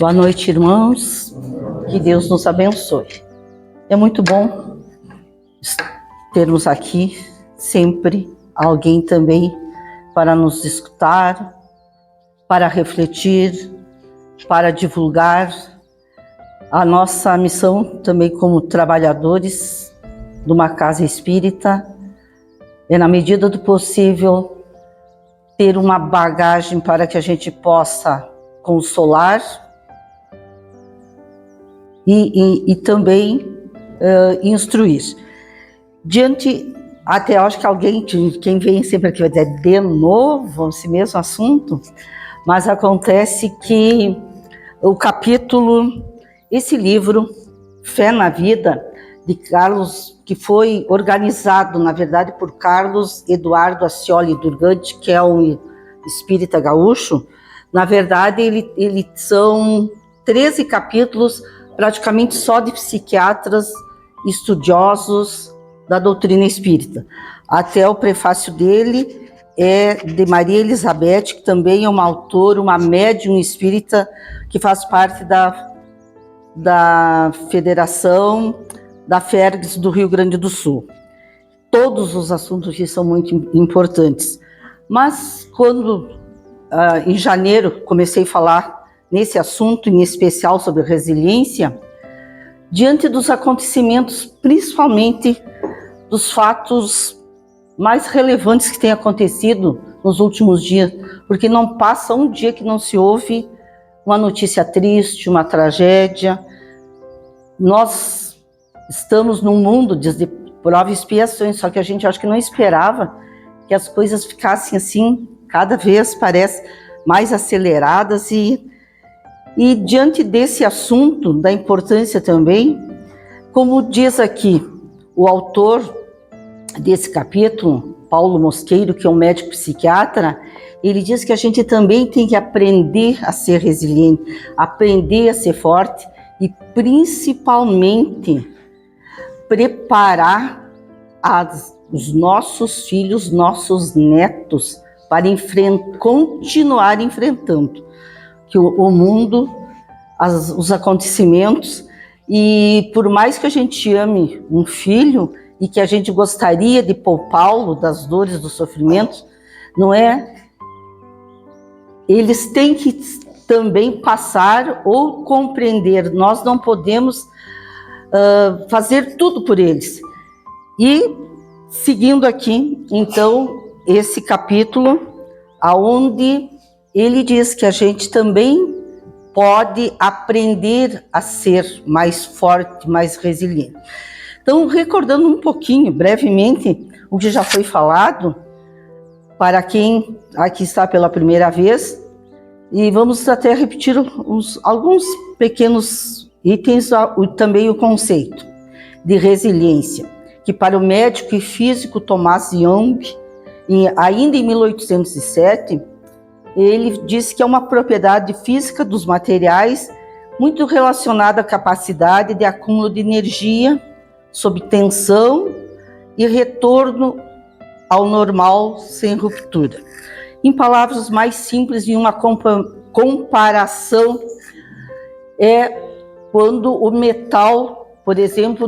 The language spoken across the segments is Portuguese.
Boa noite, irmãos. Que Deus nos abençoe. É muito bom termos aqui sempre alguém também para nos escutar, para refletir, para divulgar a nossa missão também como trabalhadores de uma casa espírita. É, na medida do possível, ter uma bagagem para que a gente possa consolar e também instruir. Até acho que alguém, quem vem sempre aqui vai dizer de novo esse mesmo assunto, mas acontece que o capítulo, esse livro, Fé na Vida, de Carlos, que foi organizado, na verdade, por Carlos Eduardo Ascioli Durgante, que é um espírita gaúcho. Na verdade, ele são 13 capítulos, praticamente só de psiquiatras estudiosos da doutrina espírita. Até o prefácio dele é de Maria Elizabeth, que também é uma autora, uma médium espírita, que faz parte da Federação da Fergs do Rio Grande do Sul. Todos os assuntos aqui são muito importantes. Mas quando, em janeiro, comecei a falar nesse assunto, em especial sobre resiliência, diante dos acontecimentos, principalmente dos fatos mais relevantes que têm acontecido nos últimos dias, porque não passa um dia que não se ouve uma notícia triste, uma tragédia. Nós estamos num mundo de prova e expiações, só que a gente acho que não esperava que as coisas ficassem assim, cada vez parece mais aceleradas e diante desse assunto, da importância também, como diz aqui o autor desse capítulo, Paulo Mosqueiro, que é um médico psiquiatra, ele diz que a gente também tem que aprender a ser resiliente, aprender a ser forte e principalmente preparar os nossos filhos, nossos netos para continuar enfrentando que o mundo, os acontecimentos, e por mais que a gente ame um filho e que a gente gostaria de poupá-lo das dores, dos sofrimentos, não é? Eles têm que também passar ou compreender. Nós não podemos fazer tudo por eles. E seguindo aqui, então, esse capítulo, aonde ele diz que a gente também pode aprender a ser mais forte, mais resiliente. Então, recordando um pouquinho, brevemente, o que já foi falado, para quem aqui está pela primeira vez, e vamos até repetir alguns pequenos itens, também o conceito de resiliência, que para o médico e físico Thomas Young, ainda em 1807, ele disse que é uma propriedade física dos materiais muito relacionada à capacidade de acúmulo de energia sob tensão e retorno ao normal sem ruptura. Em palavras mais simples, em uma comparação, é quando o metal, por exemplo,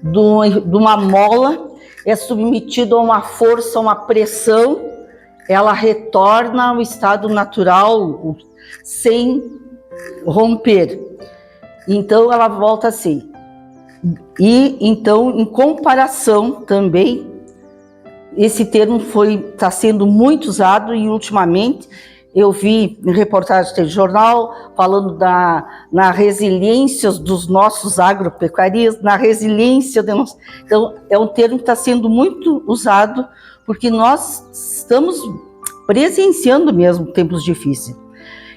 de uma mola é submetido a uma força, a uma pressão, ela retorna ao estado natural sem romper. Então ela volta assim. E então, em comparação também, esse termo está sendo muito usado e ultimamente eu vi em reportagem de jornal falando na resiliência dos nossos agropecuaristas, na resiliência de nós. Então é um termo que está sendo muito usado porque nós estamos presenciando mesmo tempos difíceis.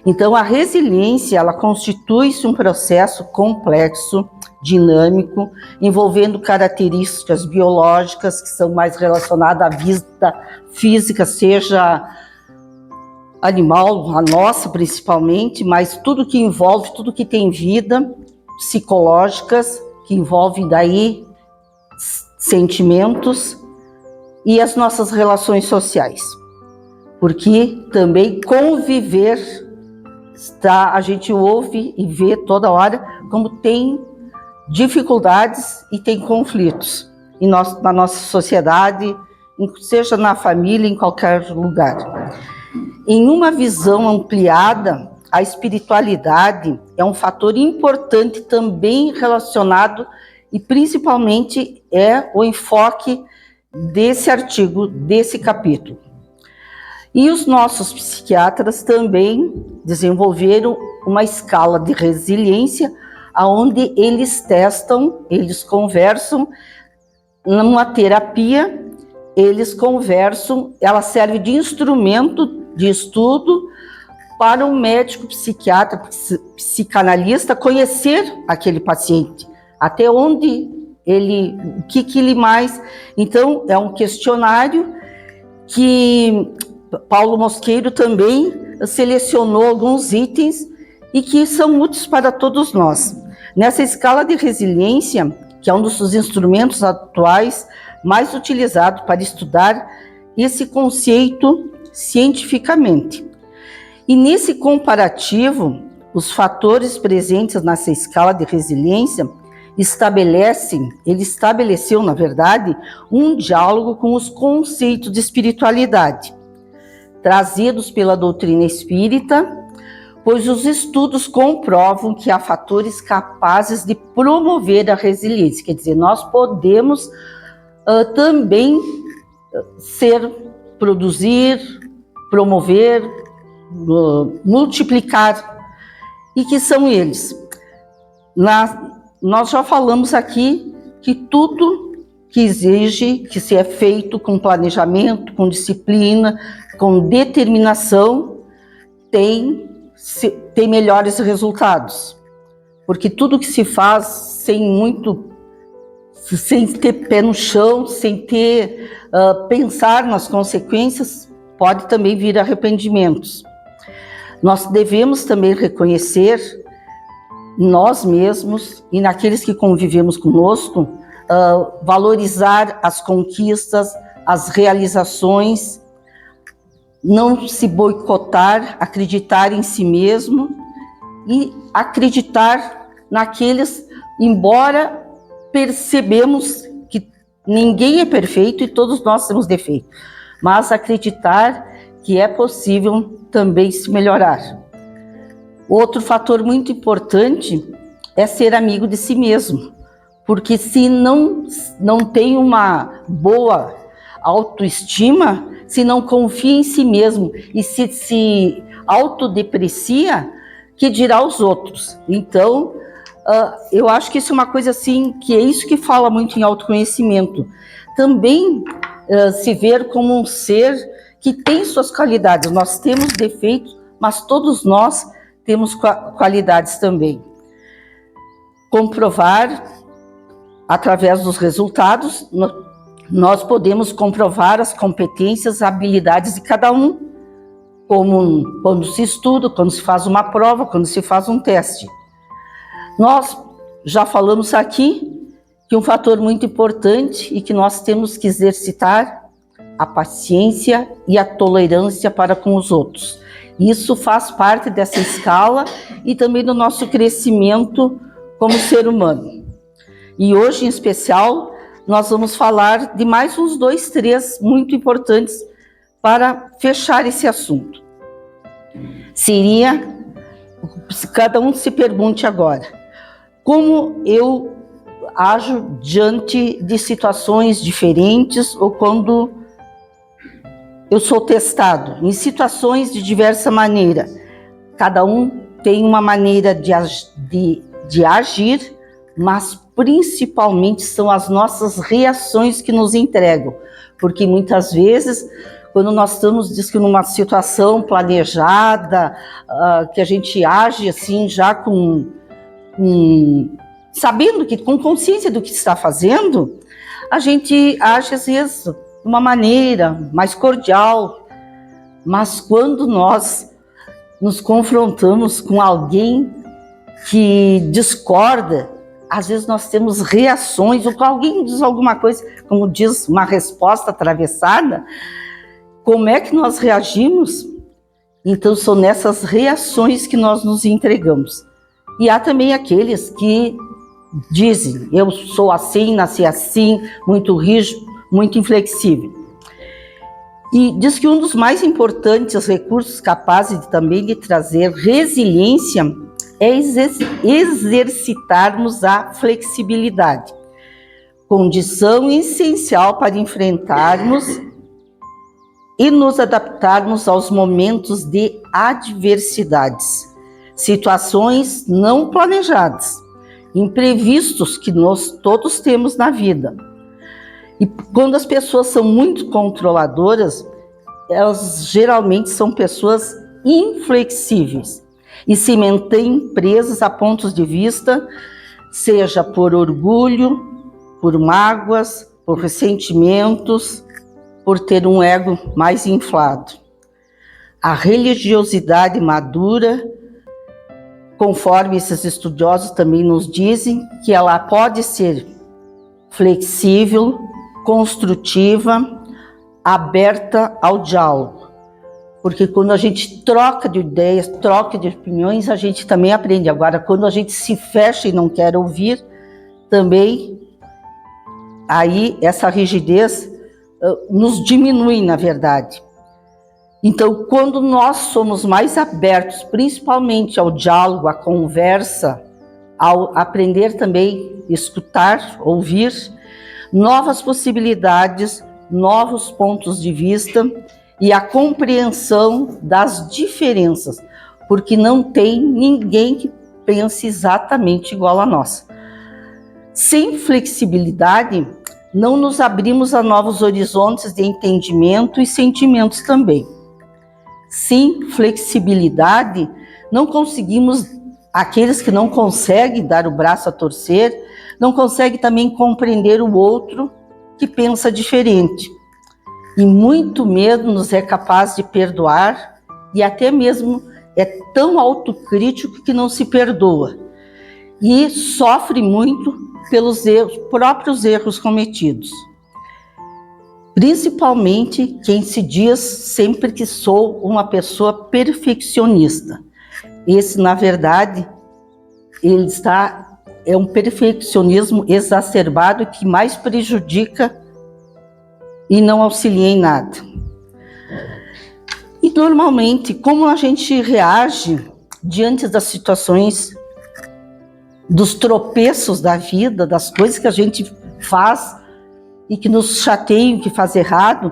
Então, a resiliência, ela constitui-se um processo complexo, dinâmico, envolvendo características biológicas que são mais relacionadas à vida física, seja animal, a nossa principalmente, mas tudo que envolve, tudo que tem vida, psicológicas, que envolvem daí sentimentos, e as nossas relações sociais, porque também conviver a gente ouve e vê toda hora como tem dificuldades e tem conflitos na nossa sociedade, seja na família, em qualquer lugar. Em uma visão ampliada, a espiritualidade é um fator importante também relacionado, e principalmente é o enfoque desse artigo, desse capítulo. E os nossos psiquiatras também desenvolveram uma escala de resiliência, onde eles testam, eles conversam, numa terapia, eles conversam, ela serve de instrumento de estudo para um médico psiquiatra, psicanalista, conhecer aquele paciente, até onde ele, o que ele mais... Então, é um questionário que Paulo Mosqueiro também selecionou alguns itens e que são úteis para todos nós. Nessa escala de resiliência, que é um dos instrumentos atuais mais utilizados para estudar esse conceito cientificamente. E nesse comparativo, os fatores presentes nessa escala de resiliência ele estabeleceu, na verdade, um diálogo com os conceitos de espiritualidade, trazidos pela doutrina espírita, pois os estudos comprovam que há fatores capazes de promover a resiliência. Quer dizer, nós podemos também produzir, promover, multiplicar. E que são eles? Nós já falamos aqui que tudo que exige que se é feito com planejamento, com disciplina, com determinação, tem melhores resultados. Porque tudo que se faz sem ter pé no chão, sem pensar nas consequências, pode também vir arrependimentos. Nós devemos também reconhecer nós mesmos e naqueles que convivemos conosco, valorizar as conquistas, as realizações, não se boicotar, acreditar em si mesmo e acreditar naqueles, embora percebemos que ninguém é perfeito e todos nós temos defeitos, mas acreditar que é possível também se melhorar. Outro fator muito importante é ser amigo de si mesmo, porque se não tem uma boa autoestima, se não confia em si mesmo e se autodeprecia, que dirá os outros? Então, eu acho que isso é uma coisa assim, que é isso que fala muito em autoconhecimento. Também se ver como um ser que tem suas qualidades. Nós temos defeitos, mas todos nós temos qualidades também. Comprovar, através dos resultados, nós podemos comprovar as competências, habilidades de cada um, como quando se estuda, quando se faz uma prova, quando se faz um teste. Nós já falamos aqui que um fator muito importante e que nós temos que exercitar a paciência e a tolerância para com os outros. Isso faz parte dessa escala e também do nosso crescimento como ser humano. E hoje, em especial, nós vamos falar de mais uns 2, 3 muito importantes para fechar esse assunto. Seria, cada um se pergunte agora, como eu ajo diante de situações diferentes ou quando eu sou testado em situações de diversa maneira. Cada um tem uma maneira de agir, mas principalmente são as nossas reações que nos entregam. Porque muitas vezes, quando nós estamos numa situação planejada, que a gente age assim já sabendo que, com consciência do que está fazendo, a gente age às vezes de uma maneira mais cordial, mas quando nós nos confrontamos com alguém que discorda, às vezes nós temos reações, ou quando alguém diz alguma coisa, como diz, uma resposta atravessada, como é que nós reagimos? Então são nessas reações que nós nos entregamos. E há também aqueles que dizem, eu sou assim, nasci assim, muito rígido, muito inflexível. E diz que um dos mais importantes recursos capazes também de trazer resiliência é exercitarmos a flexibilidade, condição essencial para enfrentarmos e nos adaptarmos aos momentos de adversidades, situações não planejadas, imprevistos que nós todos temos na vida. E quando as pessoas são muito controladoras, elas geralmente são pessoas inflexíveis e se mantêm presas a pontos de vista, seja por orgulho, por mágoas, por ressentimentos, por ter um ego mais inflado. A religiosidade madura, conforme esses estudiosos também nos dizem, que ela pode ser flexível, construtiva, aberta ao diálogo. Porque quando a gente troca de ideias, troca de opiniões, a gente também aprende. Agora, quando a gente se fecha e não quer ouvir, também aí essa rigidez nos diminui, na verdade. Então, quando nós somos mais abertos, principalmente ao diálogo, à conversa, ao aprender também a escutar, ouvir, novas possibilidades, novos pontos de vista e a compreensão das diferenças, porque não tem ninguém que pense exatamente igual a nós. Sem flexibilidade, não nos abrimos a novos horizontes de entendimento e sentimentos também. Sem flexibilidade, não conseguimos, aqueles que não conseguem dar o braço a torcer, não conseguem também compreender o outro que pensa diferente. E muito menos é capaz de perdoar e até mesmo é tão autocrítico que não se perdoa. E sofre muito pelos próprios erros cometidos. Principalmente quem se diz sempre que sou uma pessoa perfeccionista. Esse, na verdade, é um perfeccionismo exacerbado que mais prejudica e não auxilia em nada. E normalmente, como a gente reage diante das situações, dos tropeços da vida, das coisas que a gente faz e que nos chateiam, que faz errado,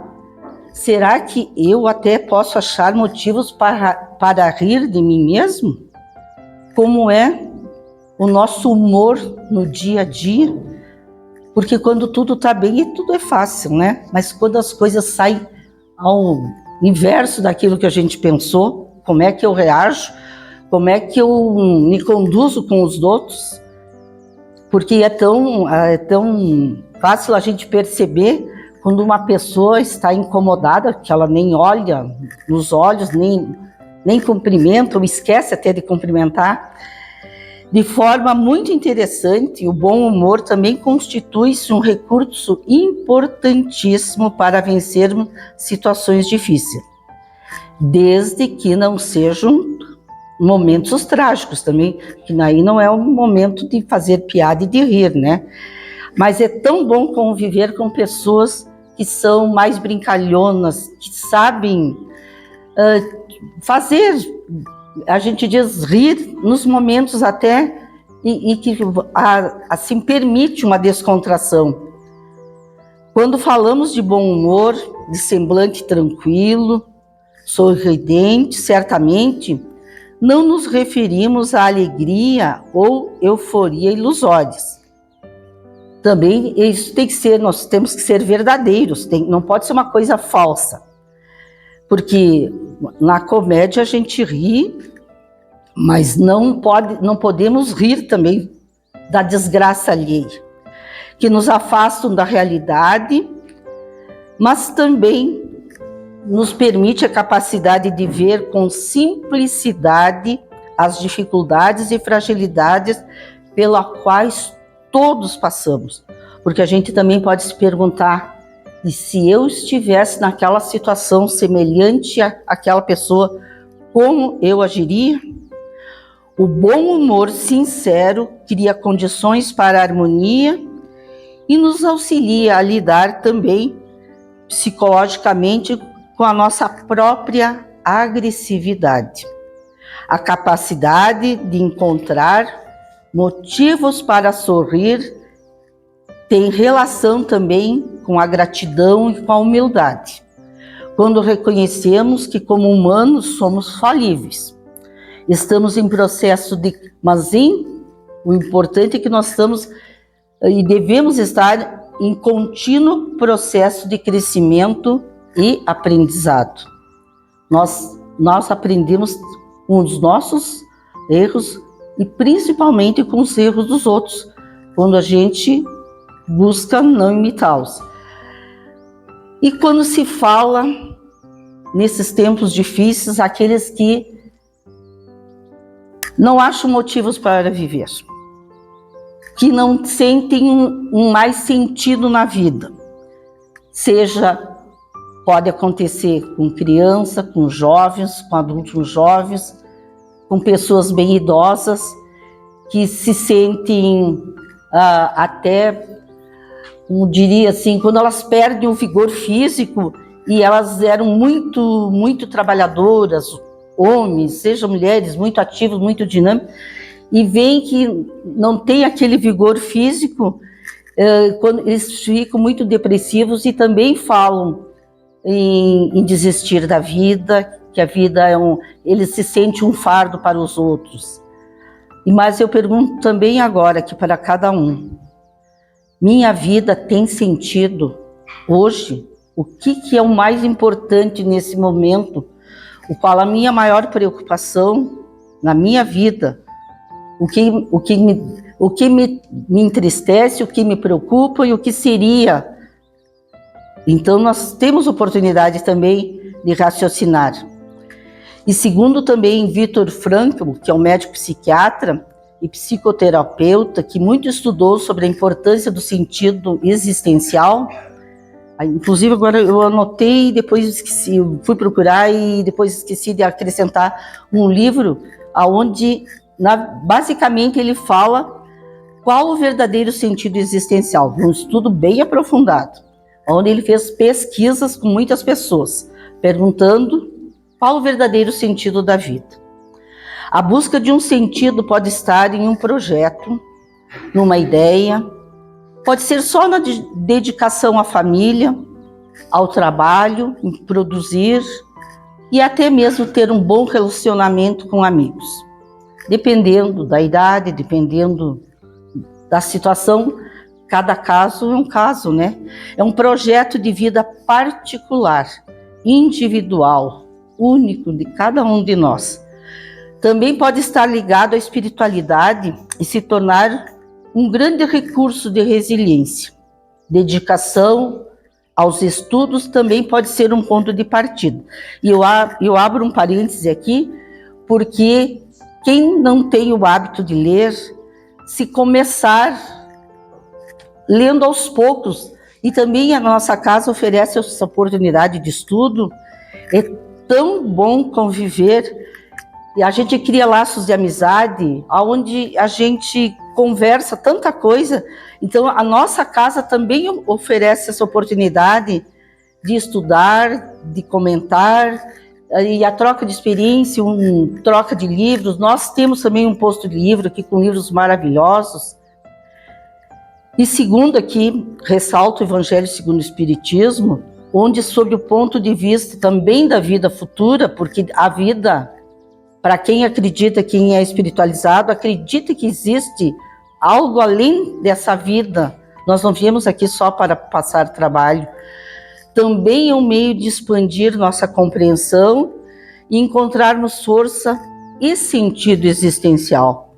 será que eu até posso achar motivos para rir de mim mesmo? Como é o nosso humor no dia a dia? Porque quando tudo está bem, tudo é fácil, né? Mas quando as coisas saem ao inverso daquilo que a gente pensou, como é que eu reajo? Como é que eu me conduzo com os outros? Porque é tão fácil a gente perceber quando uma pessoa está incomodada, que ela nem olha nos olhos, nem cumprimenta, ou esquece até de cumprimentar. De forma muito interessante, o bom humor também constitui-se um recurso importantíssimo para vencermos situações difíceis, desde que não sejam momentos trágicos também, que aí não é o momento de fazer piada e de rir, né? Mas é tão bom conviver com pessoas que são mais brincalhonas, que sabem fazer, a gente diz, rir nos momentos até, e que assim permite uma descontração. Quando falamos de bom humor, de semblante tranquilo, sorridente, certamente não nos referimos à alegria ou euforia ilusórias. Também isso tem que ser, nós temos que ser verdadeiros, não pode ser uma coisa falsa. Porque na comédia a gente ri, mas não podemos rir também da desgraça alheia, que nos afastam da realidade, mas também nos permite a capacidade de ver com simplicidade as dificuldades e fragilidades pelas quais todos passamos. Porque a gente também pode se perguntar, e se eu estivesse naquela situação semelhante àquela pessoa, como eu agiria? O bom humor sincero cria condições para a harmonia e nos auxilia a lidar também psicologicamente com a nossa própria agressividade. A capacidade de encontrar motivos para sorrir tem relação também com a gratidão e com a humildade. Quando reconhecemos que, como humanos, somos falíveis, estamos em processo mas o importante é que nós estamos e devemos estar em contínuo processo de crescimento e aprendizado. Nós aprendemos com os nossos erros e principalmente com os erros dos outros, quando a gente busca não imitá-los. E quando se fala nesses tempos difíceis, aqueles que não acham motivos para viver, que não sentem um mais sentido na vida, pode acontecer com criança, com jovens, com adultos jovens, com pessoas bem idosas, que se sentem até, como diria assim, quando elas perdem o vigor físico, e elas eram muito, muito trabalhadoras, homens, sejam mulheres, muito ativos, muito dinâmicos, e veem que não tem aquele vigor físico, quando eles ficam muito depressivos e também falam em desistir da vida, que a vida eles se sentem um fardo para os outros. Mas eu pergunto também agora aqui para cada um, minha vida tem sentido hoje? O que é o mais importante nesse momento? O qual a minha maior preocupação na minha vida? O que me entristece, o que me preocupa e o que seria? Então nós temos oportunidade também de raciocinar. E segundo também Viktor Frankl, que é um médico psiquiatra e psicoterapeuta, que muito estudou sobre a importância do sentido existencial, inclusive agora eu anotei, depois esqueci, fui procurar e depois esqueci de acrescentar um livro onde basicamente ele fala qual o verdadeiro sentido existencial, um estudo bem aprofundado, onde ele fez pesquisas com muitas pessoas, perguntando qual o verdadeiro sentido da vida. A busca de um sentido pode estar em um projeto, numa ideia, pode ser só na dedicação à família, ao trabalho, em produzir e até mesmo ter um bom relacionamento com amigos. Dependendo da idade, dependendo da situação, cada caso é um caso, né? É um projeto de vida particular, individual, único de cada um de nós. Também pode estar ligado à espiritualidade e se tornar um grande recurso de resiliência. Dedicação aos estudos também pode ser um ponto de partida. E eu abro um parêntese aqui, porque quem não tem o hábito de ler, se começar lendo aos poucos, e também a nossa casa oferece essa oportunidade de estudo, é tão bom conviver, e a gente cria laços de amizade, onde a gente conversa tanta coisa. Então a nossa casa também oferece essa oportunidade de estudar, de comentar, e a troca de experiência, troca de livros. Nós temos também um posto de livro aqui com livros maravilhosos. E segundo aqui, ressalto o Evangelho segundo o Espiritismo, onde sob o ponto de vista também da vida futura, porque a vida, para quem acredita, quem é espiritualizado, acredita que existe algo além dessa vida. Nós não viemos aqui só para passar trabalho. Também é um meio de expandir nossa compreensão e encontrarmos força e sentido existencial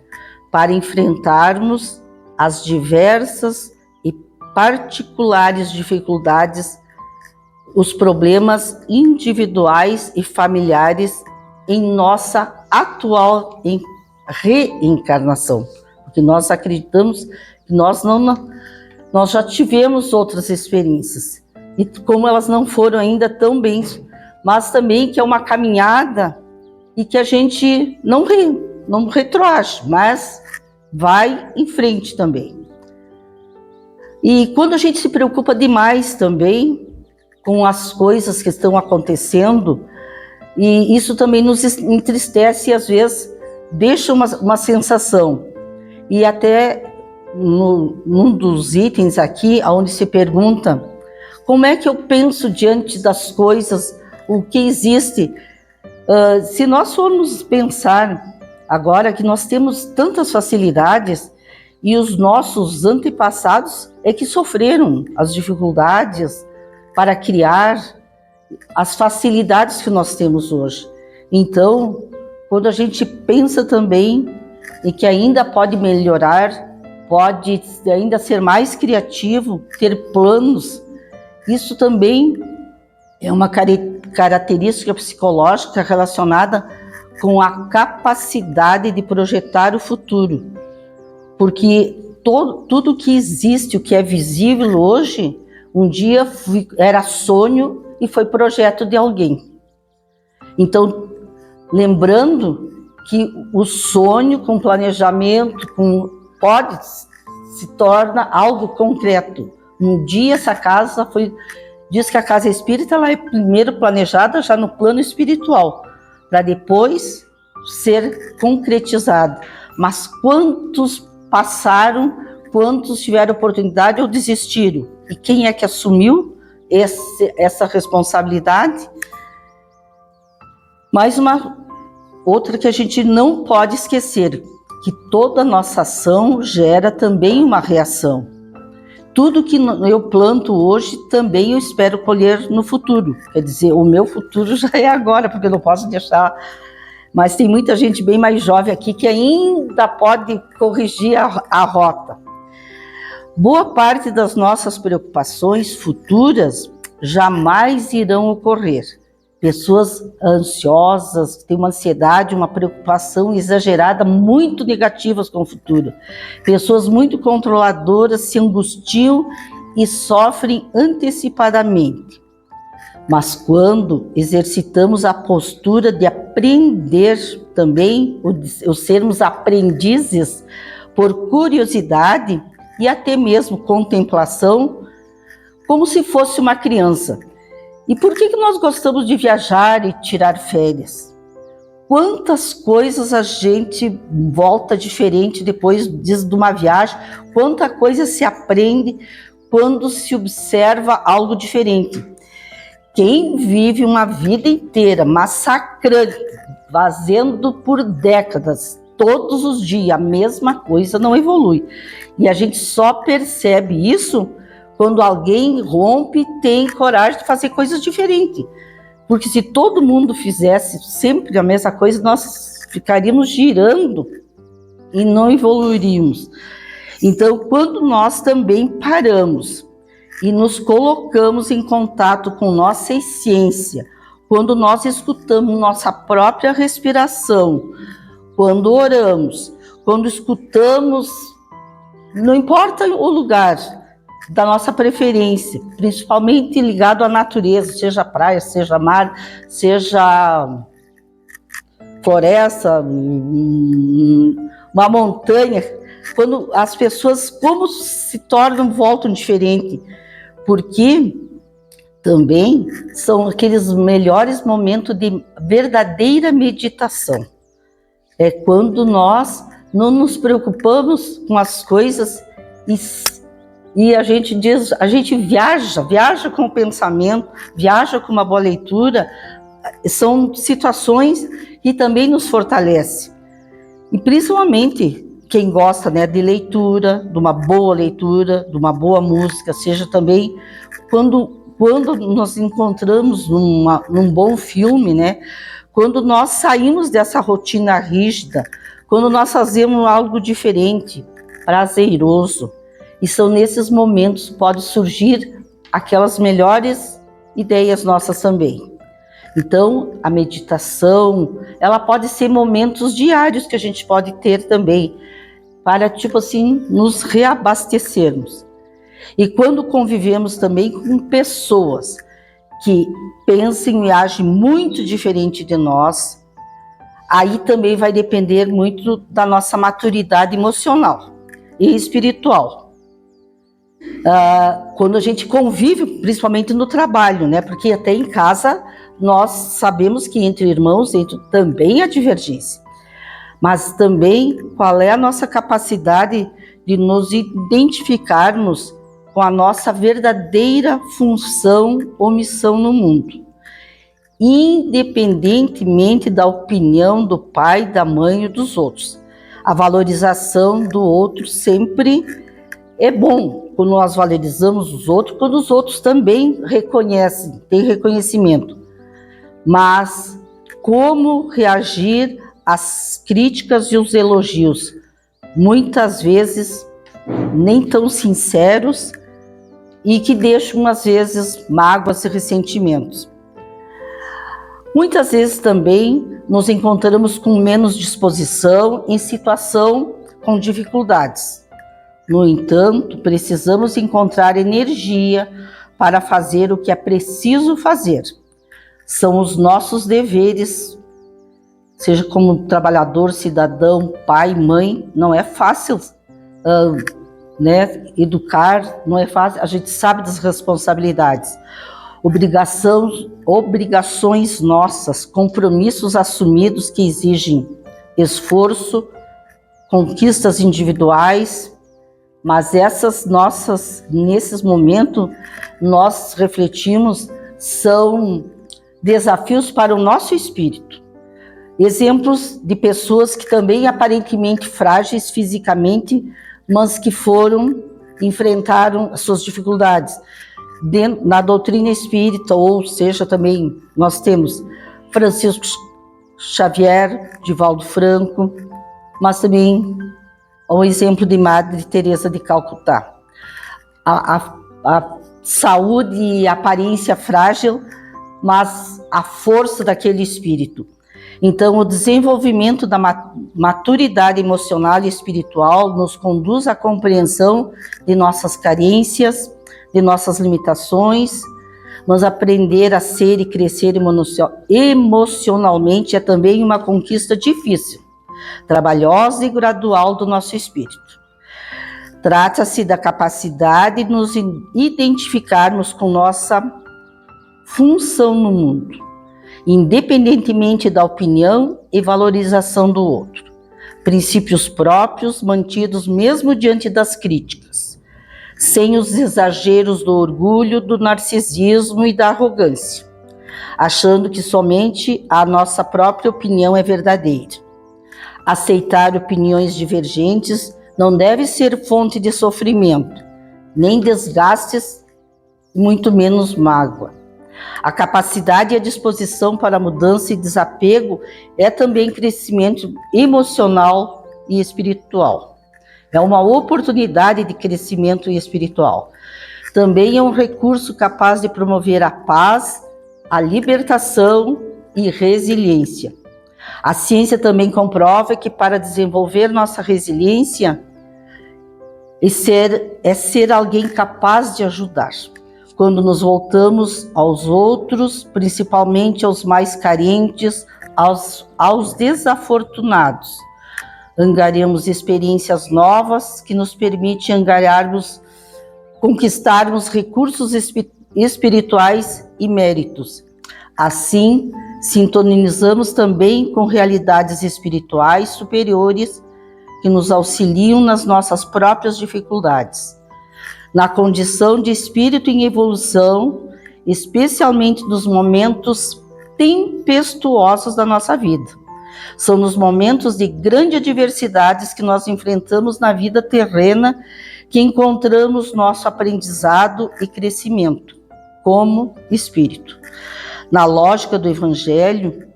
para enfrentarmos as diversas e particulares dificuldades, os problemas individuais e familiares em nossa atual reencarnação. Porque nós acreditamos que nós já tivemos outras experiências, e como elas não foram ainda tão bem, mas também que é uma caminhada e que a gente não retroage, mas vai em frente também. E quando a gente se preocupa demais também com as coisas que estão acontecendo, e isso também nos entristece e às vezes deixa uma sensação. E até num dos itens aqui, onde se pergunta como é que eu penso diante das coisas, o que existe. Se nós formos pensar agora que nós temos tantas facilidades e os nossos antepassados é que sofreram as dificuldades para criar as facilidades que nós temos hoje. Então, quando a gente pensa também em que ainda pode melhorar, pode ainda ser mais criativo, ter planos, isso também é uma característica psicológica relacionada com a capacidade de projetar o futuro. Porque tudo que existe, o que é visível hoje, um dia era sonho e foi projeto de alguém. Então, lembrando que o sonho com planejamento pode se torna algo concreto. Um dia essa casa diz que a casa espírita ela é primeiro planejada já no plano espiritual, para depois ser concretizada. Mas quantos passaram, quantos tiveram oportunidade ou desistiram? E quem é que assumiu essa responsabilidade? Mais uma outra que a gente não pode esquecer, que toda nossa ação gera também uma reação. Tudo que eu planto hoje também eu espero colher no futuro. Quer dizer, o meu futuro já é agora, porque eu não posso deixar. Mas tem muita gente bem mais jovem aqui que ainda pode corrigir a rota. Boa parte das nossas preocupações futuras jamais irão ocorrer. Pessoas ansiosas, têm uma ansiedade, uma preocupação exagerada, muito negativas com o futuro. Pessoas muito controladoras se angustiam e sofrem antecipadamente. Mas quando exercitamos a postura de aprender também, o sermos aprendizes por curiosidade e até mesmo contemplação, como se fosse uma criança. E por que nós gostamos de viajar e tirar férias? Quantas coisas a gente volta diferente depois de uma viagem, quanta coisa se aprende quando se observa algo diferente. Quem vive uma vida inteira massacrando, fazendo por décadas, todos os dias, a mesma coisa não evolui. E a gente só percebe isso quando alguém rompe e tem coragem de fazer coisas diferentes. Porque se todo mundo fizesse sempre a mesma coisa, nós ficaríamos girando e não evoluiríamos. Então, quando nós também paramos e nos colocamos em contato com nossa essência, quando nós escutamos nossa própria respiração, quando oramos, quando escutamos, não importa o lugar, da nossa preferência, principalmente ligado à natureza, seja praia, seja mar, seja floresta, uma montanha, quando as pessoas como se voltam diferente, porque também são aqueles melhores momentos de verdadeira meditação. É quando nós não nos preocupamos com as coisas e a gente diz, a gente viaja com o pensamento, viaja com uma boa leitura, são situações que também nos fortalecem. E principalmente quem gosta, né, de leitura, de uma boa leitura, de uma boa música, seja também quando nós encontramos num bom filme, né, quando nós saímos dessa rotina rígida, quando nós fazemos algo diferente, prazeroso. E são nesses momentos que podem surgir aquelas melhores ideias nossas também. Então, a meditação, ela pode ser momentos diários que a gente pode ter também, para, tipo assim, nos reabastecermos. E quando convivemos também com pessoas que pensam e agem muito diferente de nós, aí também vai depender muito da nossa maturidade emocional e espiritual. Quando a gente convive, principalmente no trabalho, né? Porque até em casa nós sabemos que entre irmãos também há divergência. Mas também qual é a nossa capacidade de nos identificarmos com a nossa verdadeira função ou missão no mundo, independentemente da opinião do pai, da mãe e dos outros. A valorização do outro sempre é bom, quando nós valorizamos os outros, quando os outros também reconhecem, têm reconhecimento. Mas como reagir às críticas e os elogios? Muitas vezes nem tão sinceros e que deixam, às vezes, mágoas e ressentimentos. Muitas vezes também nos encontramos com menos disposição em situação com dificuldades. No entanto, precisamos encontrar energia para fazer o que é preciso fazer. São os nossos deveres, seja como trabalhador, cidadão, pai, mãe. Não é fácil, né? Educar, não é fácil. A gente sabe das responsabilidades. Obrigações nossas, compromissos assumidos que exigem esforço, conquistas individuais, mas nesses momentos, nós refletimos, são desafios para o nosso espírito. Exemplos de pessoas que também aparentemente frágeis fisicamente, mas que enfrentaram as suas dificuldades. Na doutrina espírita, ou seja, também nós temos Francisco Xavier, Divaldo Franco, mas também o exemplo de Madre Teresa de Calcutá. A saúde e a aparência frágil, mas a força daquele espírito. Então, o desenvolvimento da maturidade emocional e espiritual nos conduz à compreensão de nossas carências, de nossas limitações, mas aprender a ser e crescer emocionalmente é também uma conquista difícil, trabalhosa e gradual do nosso espírito. Trata-se da capacidade de nos identificarmos com nossa função no mundo, independentemente da opinião e valorização do outro. Princípios próprios mantidos mesmo diante das críticas, sem os exageros do orgulho, do narcisismo e da arrogância, achando que somente a nossa própria opinião é verdadeira. Aceitar opiniões divergentes não deve ser fonte de sofrimento, nem desgastes, muito menos mágoa. A capacidade e a disposição para a mudança e desapego é também crescimento emocional e espiritual. É uma oportunidade de crescimento espiritual. Também é um recurso capaz de promover a paz, a libertação e resiliência. A ciência também comprova que para desenvolver nossa resiliência é ser alguém capaz de ajudar. Quando nos voltamos aos outros, principalmente aos mais carentes, aos desafortunados, angariamos experiências novas que nos permitem conquistarmos recursos espirituais e méritos. Assim, sintonizamos também com realidades espirituais superiores que nos auxiliam nas nossas próprias dificuldades. Na condição de espírito em evolução, especialmente nos momentos tempestuosos da nossa vida. São nos momentos de grande adversidades que nós enfrentamos na vida terrena que encontramos nosso aprendizado e crescimento como espírito. Na lógica do Evangelho,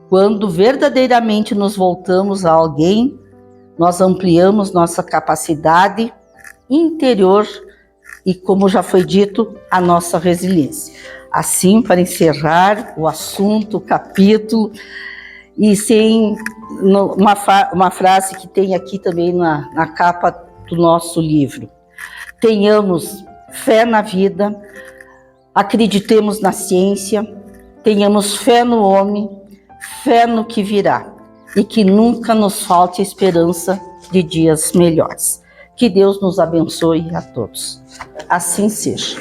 quando verdadeiramente nos voltamos a alguém, nós ampliamos nossa capacidade interior e, como já foi dito, a nossa resiliência. Assim, para encerrar o assunto, o capítulo, e sem uma frase que tem aqui também na capa do nosso livro. Tenhamos fé na vida, acreditemos na ciência, tenhamos fé no homem, fé no que virá. e que nunca nos falte esperança de dias melhores. Que Deus nos abençoe a todos. Assim seja.